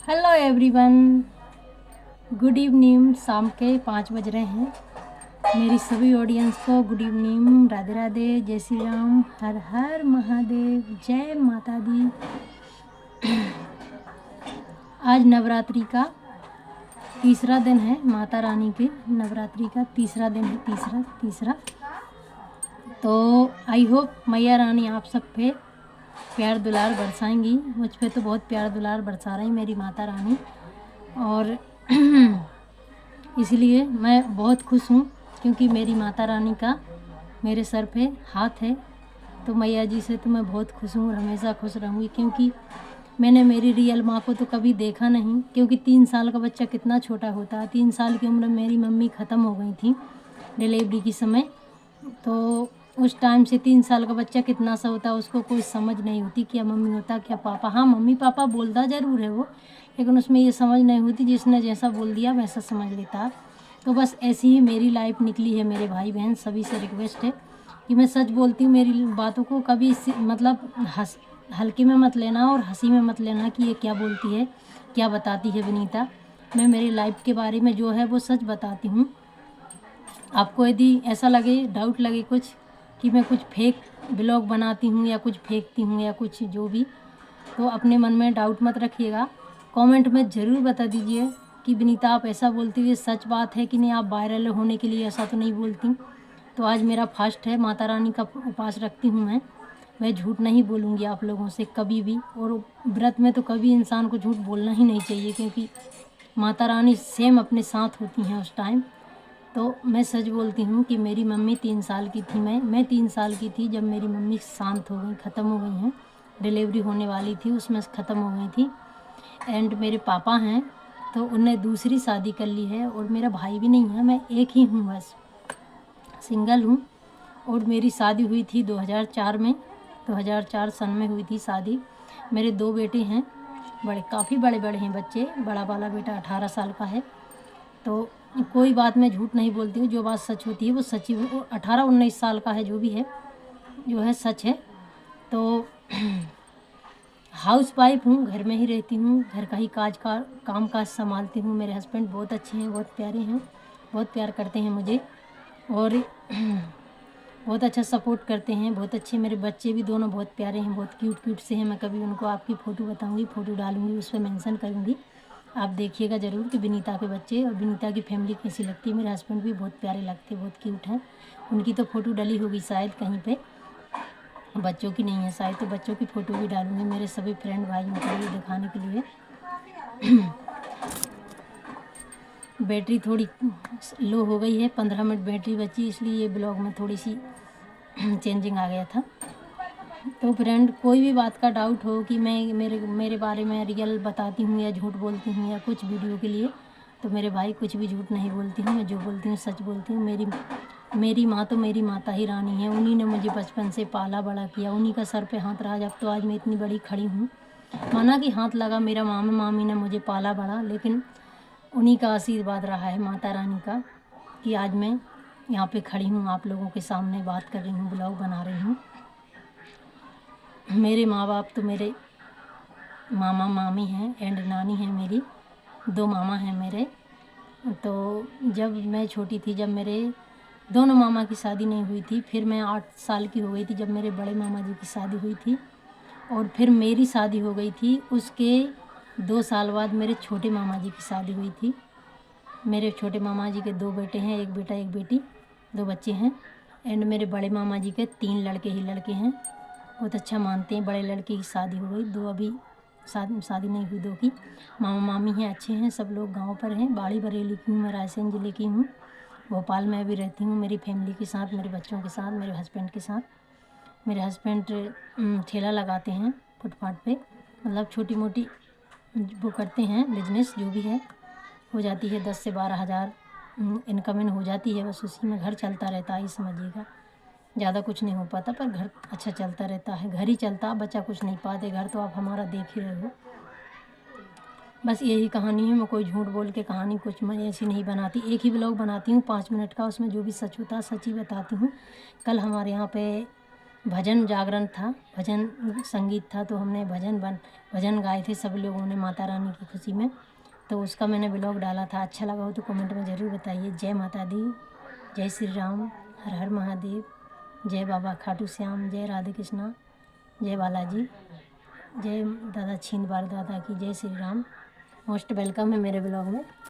Hello everyone, good evening. शाम के 5 बज रहे हैं। मेरी सभी ऑडियंस को गुड इवनिंग, राधे राधे, जय श्री राम, हर हर महादेव, जय माता दी। आज नवरात्रि का तीसरा दिन है। माता रानी के नवरात्रि का तीसरा दिन है। तीसरा तो आई होप मैया रानी आप सब पे प्यार दुलार बरसाएंगी। मुझ पे तो बहुत प्यार दुलार बरसा रही मेरी माता रानी, और इसलिए मैं बहुत खुश हूँ क्योंकि मेरी माता रानी का मेरे सर पे हाथ है। तो मैया जी से तो मैं बहुत खुश हूँ और हमेशा खुश रहूँगी, क्योंकि मैंने मेरी रियल माँ को तो कभी देखा नहीं। क्योंकि 3 साल का बच्चा कितना छोटा होता है। 3 साल की उम्र में मेरी मम्मी ख़त्म हो गई थी डिलीवरी के समय। तो उस टाइम से 3 साल का बच्चा कितना सा होता है उसको कोई समझ नहीं होती, क्या मम्मी होता क्या पापा। हाँ, मम्मी पापा बोलता ज़रूर है वो, लेकिन उसमें ये समझ नहीं होती, जिसने जैसा बोल दिया वैसा समझ लेता। तो बस ऐसी ही मेरी लाइफ निकली है। मेरे भाई बहन सभी से रिक्वेस्ट है कि मैं सच बोलती हूँ। मेरी बातों को कभी मतलब हल्के में मत लेना और हंसी में मत लेना कि ये क्या बोलती है, क्या बताती है विनीता। मैं मेरी लाइफ के बारे में जो है वो सच बताती हूँ। आपको यदि ऐसा लगे, डाउट लगे कुछ कि मैं कुछ फेक ब्लॉग बनाती हूँ या कुछ फेंकती हूँ या कुछ जो भी, तो अपने मन में डाउट मत रखिएगा। कमेंट में ज़रूर बता दीजिए कि विनीता आप ऐसा बोलती हुई सच बात है कि नहीं, आप वायरल होने के लिए ऐसा तो नहीं बोलती। तो आज मेरा फास्ट है, माता रानी का उपास रखती हूँ मैं झूठ नहीं बोलूँगी आप लोगों से कभी भी। और व्रत में तो कभी इंसान को झूठ बोलना ही नहीं चाहिए, क्योंकि माता रानी सेम अपने साथ होती हैं उस टाइम। तो मैं सच बोलती हूँ कि मेरी मम्मी 3 साल की थी, मैं 3 साल की थी जब मेरी मम्मी शांत हो गई, ख़त्म हो गई हैं। डिलीवरी होने वाली थी उसमें ख़त्म हो गई थी। एंड मेरे पापा हैं तो उनने दूसरी शादी कर ली है, और मेरा भाई भी नहीं है, मैं एक ही हूँ, बस सिंगल हूँ। और मेरी शादी हुई थी 2004 में, 2004 सन में हुई थी शादी। मेरे 2 बेटे हैं, काफ़ी बड़े बड़े हैं बच्चे। बड़ा वाला बेटा 18 साल का है। तो कोई बात मैं झूठ नहीं बोलती हूँ, जो बात सच होती है वो सच ही। 18-19 साल का है, जो भी है जो है सच है। तो हाउस वाइफ हूँ, घर में ही रहती हूँ, घर का ही काम काज संभालती हूँ। मेरे हस्बैंड बहुत अच्छे हैं, बहुत प्यारे हैं, बहुत प्यार करते हैं मुझे, और बहुत अच्छा सपोर्ट करते हैं। बहुत अच्छे मेरे बच्चे भी दोनों बहुत प्यारे हैं, बहुत क्यूट से हैं। मैं कभी उनको आपकी फ़ोटो बताऊँगी, फ़ोटो डालूँगी, उस पर मेंशन करूँगी, आप देखिएगा ज़रूर कि विनीता के बच्चे और विनीता की फैमिली कैसी लगती है। मेरे हस्बैंड भी बहुत प्यारे लगते हैं, बहुत क्यूट हैं। उनकी तो फ़ोटो डली होगी शायद कहीं पे, बच्चों की नहीं है शायद, तो बच्चों की फ़ोटो भी डालूँगी मेरे सभी फ्रेंड भाइयों के लिए दिखाने के लिए। बैटरी थोड़ी लो हो गई है, 15 मिनट बैटरी बची, इसलिए ये ब्लॉग में थोड़ी सी चेंजिंग आ गया था। तो फ्रेंड, कोई भी बात का डाउट हो कि मैं मेरे बारे में रियल बताती हूँ या झूठ बोलती हूँ या कुछ वीडियो के लिए, तो मेरे भाई कुछ भी झूठ नहीं बोलती हूँ। मैं जो बोलती हूँ सच बोलती हूँ। मेरी माँ तो मेरी माता ही रानी है। उन्हीं ने मुझे बचपन से पाला बड़ा किया, उन्हीं का सर पे हाथ रहा, जब तो आज मैं इतनी बड़ी खड़ी हूँ। माना कि हाथ लगा मेरा मामी ने मुझे पाला बड़ा, लेकिन उन्हीं का आशीर्वाद रहा है, माता रानी का, कि आज मैं यहाँ पे खड़ी हूँ, आप लोगों के सामने बात कर रही हूँ, ब्लॉग बना रही हूँ। मेरे माँ बाप तो मेरे मामा मामी हैं एंड नानी है मेरी, 2 मामा हैं मेरे। तो जब मैं छोटी थी, जब मेरे दोनों मामा की शादी नहीं हुई थी, फिर मैं 8 साल की हो गई थी जब मेरे बड़े मामा जी की शादी हुई थी, और फिर मेरी शादी हो गई थी। उसके 2 साल बाद मेरे छोटे मामा जी की शादी हुई थी। मेरे छोटे मामा जी के 2 बेटे हैं, एक बेटा एक बेटी, 2 बच्चे हैं। एंड मेरे बड़े मामा जी के 3 लड़के ही लड़के हैं, बहुत अच्छा मानते हैं। बड़े लड़के की शादी हो गई, 2 अभी शादी नहीं हुई, 2 की। मामा मामी हैं, अच्छे हैं, सब लोग गांव पर हैं। बाड़ी बरेली की हूँ मैं, रायसेन ज़िले की हूँ। भोपाल में भी रहती हूँ मेरी फैमिली के साथ, मेरे बच्चों के साथ, मेरे हस्बैंड के साथ। मेरे हस्बैंड ठेला लगाते हैं फुटपाथ पे, मतलब छोटी मोटी वो करते हैं बिजनेस, जो भी है हो जाती है 10 से 12 हज़ार इनकम हो जाती है, बस उसी में घर चलता रहता है, ये समझिएगा। ज़्यादा कुछ नहीं हो पाता, पर घर अच्छा चलता रहता है। घर ही चलता, बच्चा कुछ नहीं पाते, घर तो आप हमारा देख ही रहे हो। बस यही कहानी है। मैं कोई झूठ बोल के कहानी कुछ मैं ऐसी नहीं बनाती। एक ही ब्लॉग बनाती हूँ 5 मिनट का, उसमें जो भी सच होता है सच ही बताती हूँ। कल हमारे यहाँ पे भजन जागरण था, भजन संगीत था, तो हमने भजन गाए थे सब लोगों ने माता रानी की खुशी में। तो उसका मैंने ब्लॉग डाला था। अच्छा लगा हो तो कमेंट में ज़रूर बताइए। जय माता दी, जय श्री राम, हर हर महादेव, जय बाबा खाटू श्याम, जय राधे कृष्णा, जय बालाजी, जय दादा छींद बार दादा की, जय श्री राम। मोस्ट वेलकम है मेरे ब्लॉग में।